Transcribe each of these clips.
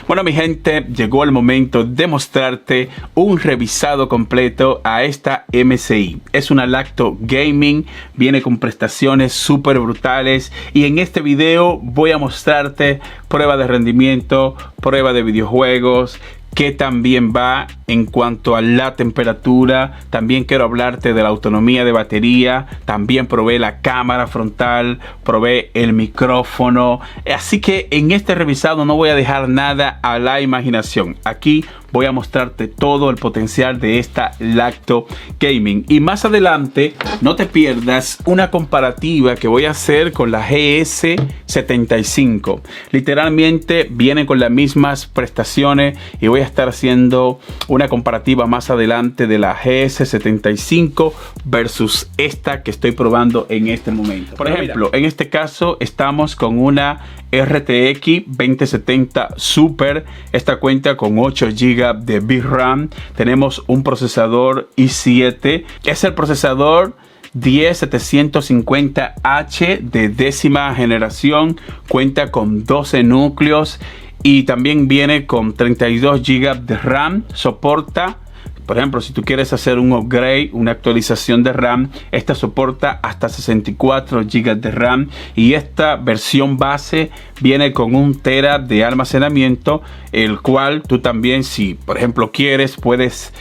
Bueno, mi gente, llegó el momento de mostrarte un revisado completo a esta MSI. Es una Lacto Gaming, viene con prestaciones súper brutales y en este video voy a mostrarte prueba de rendimiento, prueba de videojuegos, que también va en cuanto a la temperatura. También quiero hablarte de la autonomía de batería. También probé la cámara frontal, probé el micrófono. Así que en este revisado no voy a dejar nada a la imaginación. Aquí voy a mostrarte todo el potencial de esta Lacto Gaming. Y más adelante no te pierdas una comparativa que voy a hacer con la GS75. Literalmente viene con las mismas prestaciones y voy a estar haciendo una comparativa más adelante de la GS75 versus esta que estoy probando en este momento. Por ejemplo, en este caso estamos con una RTX 2070 Super. Esta cuenta con 8 GB de VRAM. Tenemos un procesador i7. Es el procesador 10750H de 10ª generación. Cuenta con 12 núcleos y también viene con 32 GB de RAM. Soporta, por ejemplo, si tú quieres hacer un upgrade, una actualización de RAM, esta soporta hasta 64 GB de RAM. Y esta versión base viene con 1 TB de almacenamiento, el cual tú también, si por ejemplo quieres, puedes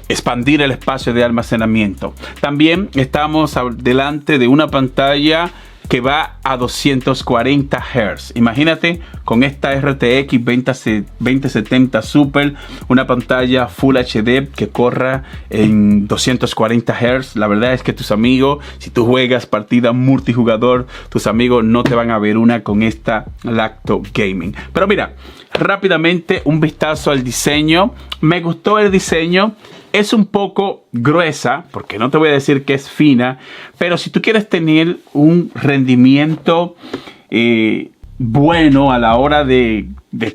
expandir el espacio de almacenamiento. También estamos delante de una pantalla que va a 240 Hz. Imagínate con esta RTX 2070 Super, una pantalla Full HD que corra en 240 Hz. La verdad es que tus amigos, si tú juegas partida multijugador, tus amigos no te van a ver una con esta Lacto Gaming. Pero mira, rápidamente un vistazo al diseño. Me gustó el diseño. Es un poco gruesa, porque no te voy a decir que es fina, pero si tú quieres tener un rendimiento bueno a la hora de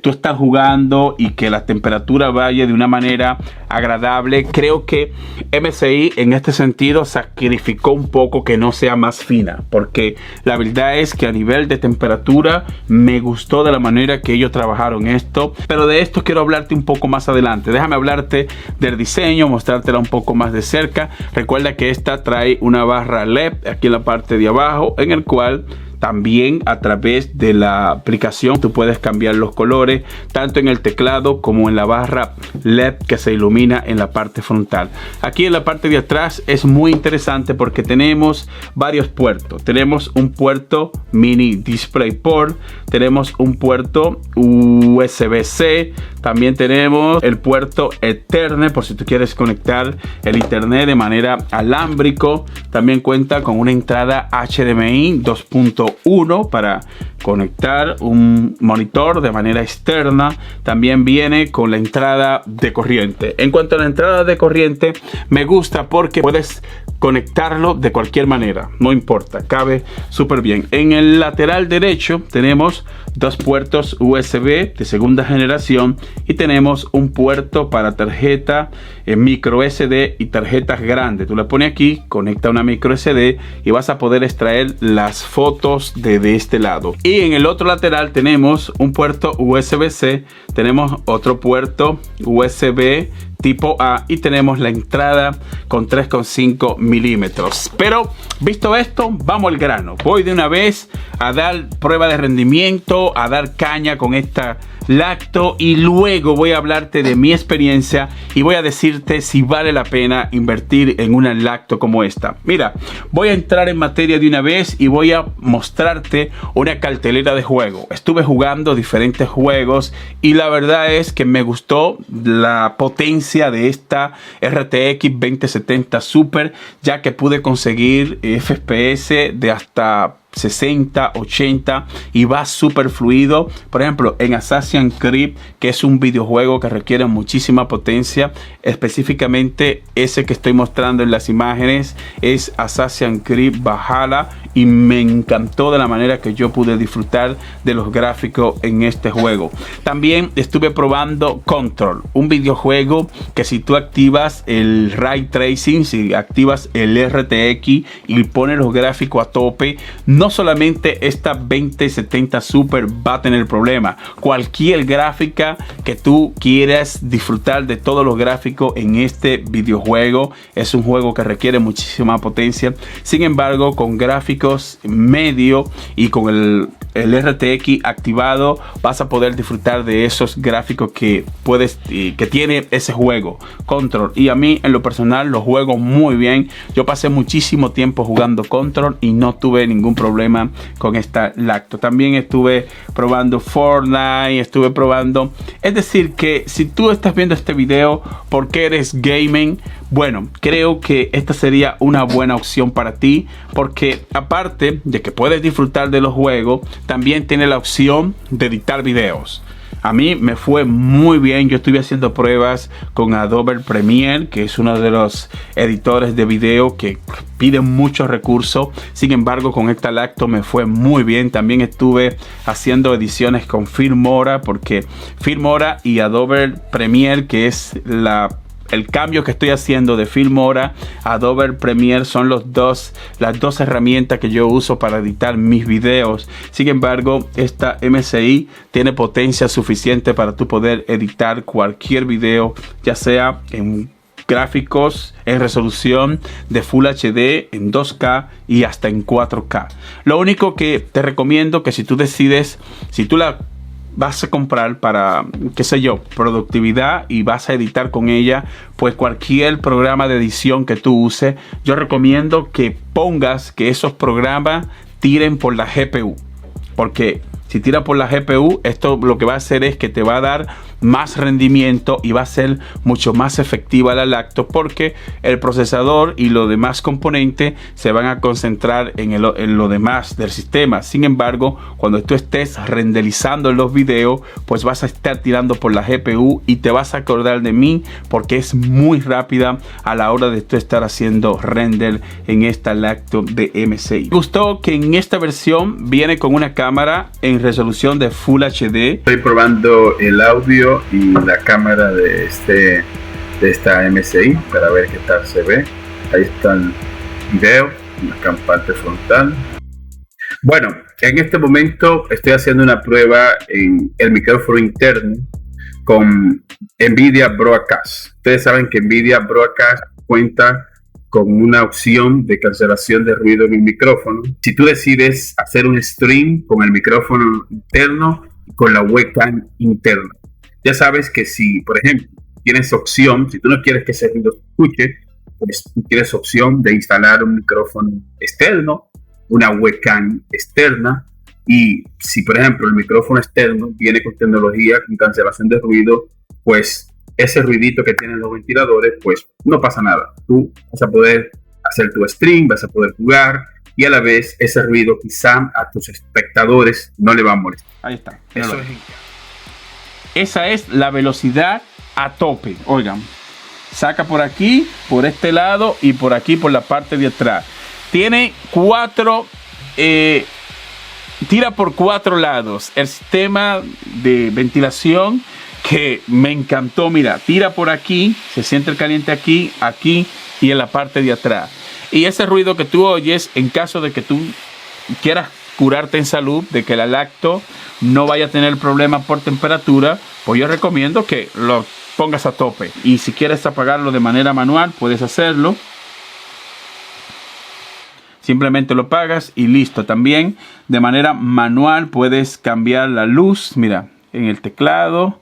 tú estar jugando y que la temperatura vaya de una manera agradable, creo que MSI en este sentido sacrificó un poco que no sea más fina, porque la verdad es que a nivel de temperatura me gustó de la manera que ellos trabajaron esto. Pero de esto quiero hablarte un poco más adelante. Déjame hablarte del diseño, mostrártela un poco más de cerca. Recuerda que esta trae una barra LED aquí en la parte de abajo, en el cual también a través de la aplicación tú puedes cambiar los colores, tanto en el teclado como en la barra LED que se ilumina en la parte frontal. Aquí en la parte de atrás es muy interesante porque tenemos varios puertos. Tenemos un puerto mini DisplayPort, tenemos un puerto USB-C, también tenemos el puerto Ethernet por si tú quieres conectar el internet de manera alámbrico. También cuenta con una entrada HDMI 2.1 para conectar un monitor de manera externa. También viene con la entrada de corriente. En cuanto a la entrada de corriente, me gusta porque puedes conectarlo de cualquier manera, no importa, cabe súper bien. En el lateral derecho tenemos 2 puertos USB de 2ª generación y tenemos un puerto para tarjeta micro SD y tarjetas grandes. Tú le pones aquí, conecta una micro SD y vas a poder extraer las fotos de este lado. Y en el otro lateral tenemos un puerto USB-C, tenemos otro puerto USB tipo A y tenemos la entrada con 3,5 milímetros. Pero visto esto, vamos al grano. Voy de una vez a dar prueba de rendimiento, a dar caña con esta Lacto y luego voy a hablarte de mi experiencia y voy a decirte si vale la pena invertir en una Lacto como esta. Mira, voy a entrar en materia de una vez y voy a mostrarte una cartelera de juego. Estuve jugando diferentes juegos y la verdad es que me gustó la potencia de esta RTX 2070 Super, ya que pude conseguir FPS de hasta 60, 80 y va súper fluido. Por ejemplo, en Assassin's Creed, que es un videojuego que requiere muchísima potencia, específicamente ese que estoy mostrando en las imágenes es Assassin's Creed Valhalla, y me encantó de la manera que yo pude disfrutar de los gráficos en este juego. También estuve probando Control, un videojuego que si tú activas el Ray Tracing, si activas el RTX y pones los gráficos a tope, no solamente esta 2070 Super va a tener problema. Cualquier gráfica que tú quieras disfrutar de todos los gráficos en este videojuego, es un juego que requiere muchísima potencia. Sin embargo, con gráficos medio y con el RTX activado, vas a poder disfrutar de esos gráficos que tiene ese juego Control. Y a mí en lo personal lo juego muy bien. Yo pasé muchísimo tiempo jugando Control y no tuve ningún problema con esta lacto. También estuve probando Fortnite, estuve probando, es decir que si tú estás viendo este video porque eres gaming, bueno, creo que esta sería una buena opción para ti, porque aparte de que puedes disfrutar de los juegos, también tiene la opción de editar videos. A mí me fue muy bien. Yo estuve haciendo pruebas con Adobe Premiere, que es uno de los editores de video que piden muchos recursos. Sin embargo, con esta lacto me fue muy bien. También estuve haciendo ediciones con Filmora, porque Filmora y Adobe Premiere, que es el cambio que estoy haciendo de Filmora a Adobe Premiere, son las dos herramientas que yo uso para editar mis videos. Sin embargo, esta MSI tiene potencia suficiente para tú poder editar cualquier video, ya sea en gráficos en resolución de Full HD, en 2K y hasta en 4K. Lo único que te recomiendo que si tú decides, si tú la vas a comprar para, qué sé yo, productividad y vas a editar con ella, pues cualquier programa de edición que tú uses, yo recomiendo que pongas que esos programas tiren por la GPU, porque si tira por la GPU, esto lo que va a hacer es que te va a dar más rendimiento y va a ser mucho más efectiva la lacto, porque el procesador y los demás componentes se van a concentrar en lo demás del sistema. Sin embargo, cuando tú estés renderizando los videos, pues vas a estar tirando por la GPU y te vas a acordar de mí, porque es muy rápida a la hora de tú estar haciendo render en esta lacto de MSI. Me gustó que en esta versión viene con una cámara en resolución de Full HD. Estoy probando el audio y la cámara de esta MSI para ver qué tal se ve. Ahí está el video, la parte frontal. Bueno, en este momento estoy haciendo una prueba en el micrófono interno con NVIDIA Broadcast. Ustedes saben que NVIDIA Broadcast cuenta con una opción de cancelación de ruido en el micrófono. Si tú decides hacer un stream con el micrófono interno y con la webcam interna, ya sabes que si, por ejemplo, tienes opción, si tú no quieres que ese ruido se escuche, pues tú tienes opción de instalar un micrófono externo, una webcam externa, y si, por ejemplo, el micrófono externo viene con tecnología con cancelación de ruido, pues ese ruidito que tienen los ventiladores, pues no pasa nada. Tú vas a poder hacer tu stream, vas a poder jugar y a la vez ese ruido quizá a tus espectadores no le va a molestar. Ahí está. Esa es la velocidad a tope. Oigan, saca por aquí, por este lado y por aquí, por la parte de atrás. Tiene tira por 4 lados. El sistema de ventilación que me encantó, mira, tira por aquí, se siente el caliente aquí, aquí y en la parte de atrás. Y ese ruido que tú oyes, en caso de que tú quieras curarte en salud, de que la lacto no vaya a tener problemas por temperatura, pues yo recomiendo que lo pongas a tope. Y si quieres apagarlo de manera manual, puedes hacerlo. Simplemente lo apagas y listo. También de manera manual puedes cambiar la luz, mira, en el teclado.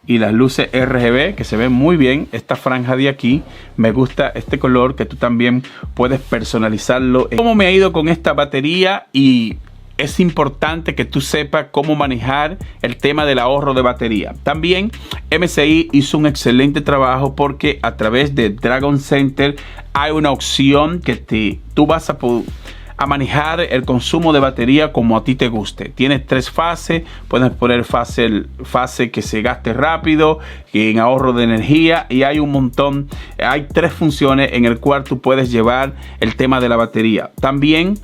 Y las luces RGB que se ven muy bien. Esta franja de aquí, me gusta este color que tú también puedes personalizarlo. ¿Cómo me ha ido con esta batería? Y es importante que tú sepas cómo manejar el tema del ahorro de batería. También MSI hizo un excelente trabajo porque a través de Dragon Center hay una opción que tú vas a manejar el consumo de batería como a ti te guste. Tienes 3 fases, puedes poner fase que se gaste rápido, en ahorro de energía, y hay un montón, hay 3 funciones en el cual tú puedes llevar el tema de la batería. También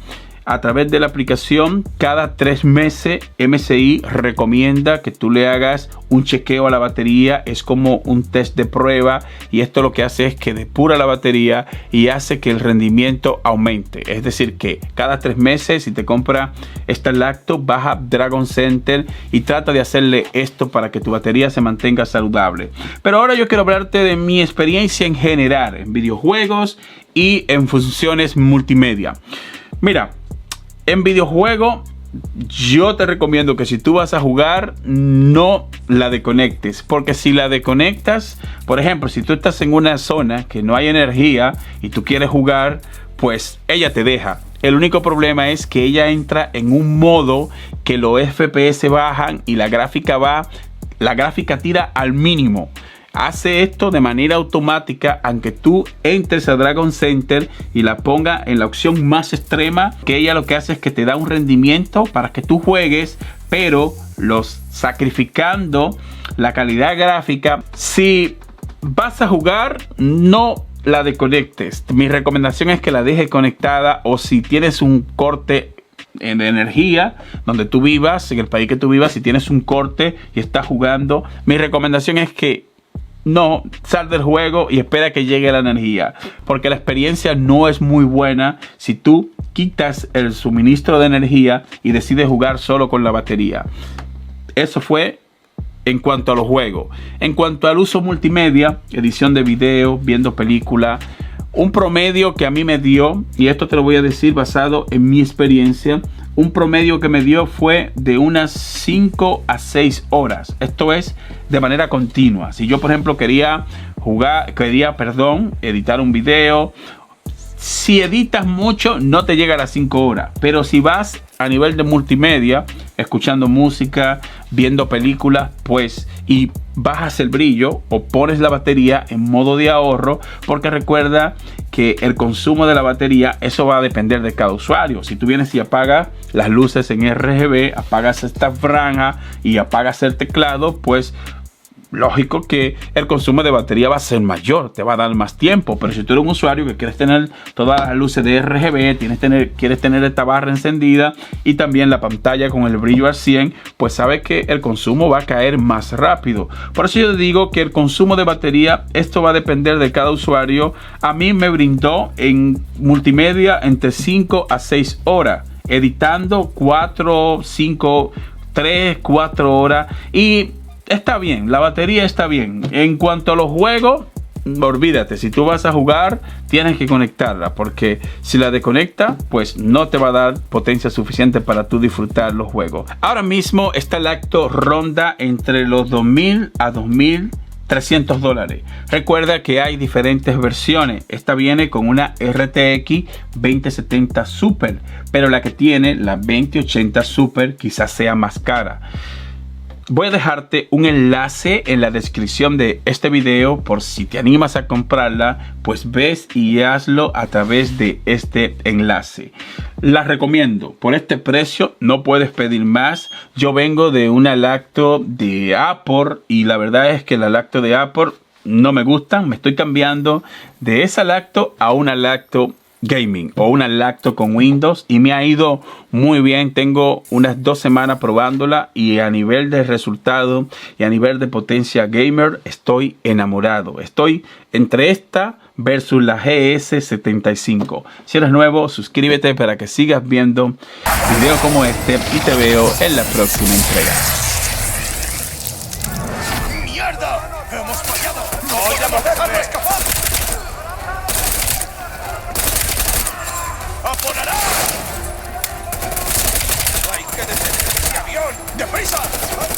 a través de la aplicación. Cada 3 meses MSI recomienda que tú le hagas un chequeo a la batería. Es como un test de prueba, y esto lo que hace es que depura la batería y hace que el rendimiento aumente. Es decir, que cada 3 meses, si te compra esta lacto, baja a Dragon Center y trata de hacerle esto para que tu batería se mantenga saludable. Pero ahora yo quiero hablarte de mi experiencia en general en videojuegos y en funciones multimedia. Mira, en videojuego yo te recomiendo que si tú vas a jugar, no la desconectes, porque si la desconectas, por ejemplo, si tú estás en una zona que no hay energía y tú quieres jugar, pues ella te deja. El único problema es que ella entra en un modo que los FPS bajan y la gráfica tira al mínimo. Hace esto de manera automática, aunque tú entres a Dragon Center y la ponga en la opción más extrema, que ella lo que hace es que te da un rendimiento para que tú juegues, pero sacrificando la calidad gráfica. Si vas a jugar, no la desconectes. Mi recomendación es que la dejes conectada, o si tienes un corte en energía donde tú vivas, en el país que tú vivas, si tienes un corte y estás jugando, mi recomendación es que no sal del juego y espera que llegue la energía, porque la experiencia no es muy buena si tú quitas el suministro de energía y decides jugar solo con la batería. Eso fue en cuanto a los juegos. En cuanto al uso multimedia, edición de video, viendo película, un promedio que a mí me dio, y esto te lo voy a decir basado en mi experiencia, un promedio que me dio fue de unas 5 a 6 horas. Esto es de manera continua. Si yo, por ejemplo, quería editar un video, si editas mucho, no te llega a las 5 horas. Pero si vas a nivel de multimedia, escuchando música, viendo películas, pues, y bajas el brillo o pones la batería en modo de ahorro, porque recuerda que el consumo de la batería, eso va a depender de cada usuario. Si tú vienes y apagas las luces en RGB, apagas esta franja y apagas el teclado, pues lógico que el consumo de batería va a ser mayor, te va a dar más tiempo. Pero si tú eres un usuario que quieres tener todas las luces de RGB, quieres tener esta barra encendida y también la pantalla con el brillo al 100, pues sabes que el consumo va a caer más rápido. Por eso yo digo que el consumo de batería, esto va a depender de cada usuario. A mí me brindó en multimedia entre 5 a 6 horas, editando 4, 5, 3, 4 horas, y está bien, la batería está bien. En cuanto a los juegos, olvídate, si tú vas a jugar, tienes que conectarla, porque si la desconecta, pues no te va a dar potencia suficiente para tú disfrutar los juegos. Ahora mismo esta lacto ronda entre los $2,000 a $2,300. Recuerda que hay diferentes versiones. Esta viene con una RTX 2070 Super, pero la que tiene la 2080 Super quizás sea más cara. Voy a dejarte un enlace en la descripción de este video, por si te animas a comprarla, pues ves y hazlo a través de este enlace. La recomiendo. Por este precio no puedes pedir más. Yo vengo de una lacto de Apple y la verdad es que la lacto de Apple no me gustan. Me estoy cambiando de esa lacto a una lacto gaming o una lacto con Windows y me ha ido muy bien. Tengo unas 2 semanas probándola y a nivel de resultado y a nivel de potencia gamer estoy enamorado. Estoy entre esta versus la GS75. Si eres nuevo, suscríbete para que sigas viendo videos como este y te veo en la próxima entrega. ¡Mierda! ¡Hemos fallado! ¡No podemos dejarlo escapar! ¡Aponará! ¡Hay que detener ese avión! ¡Deprisa!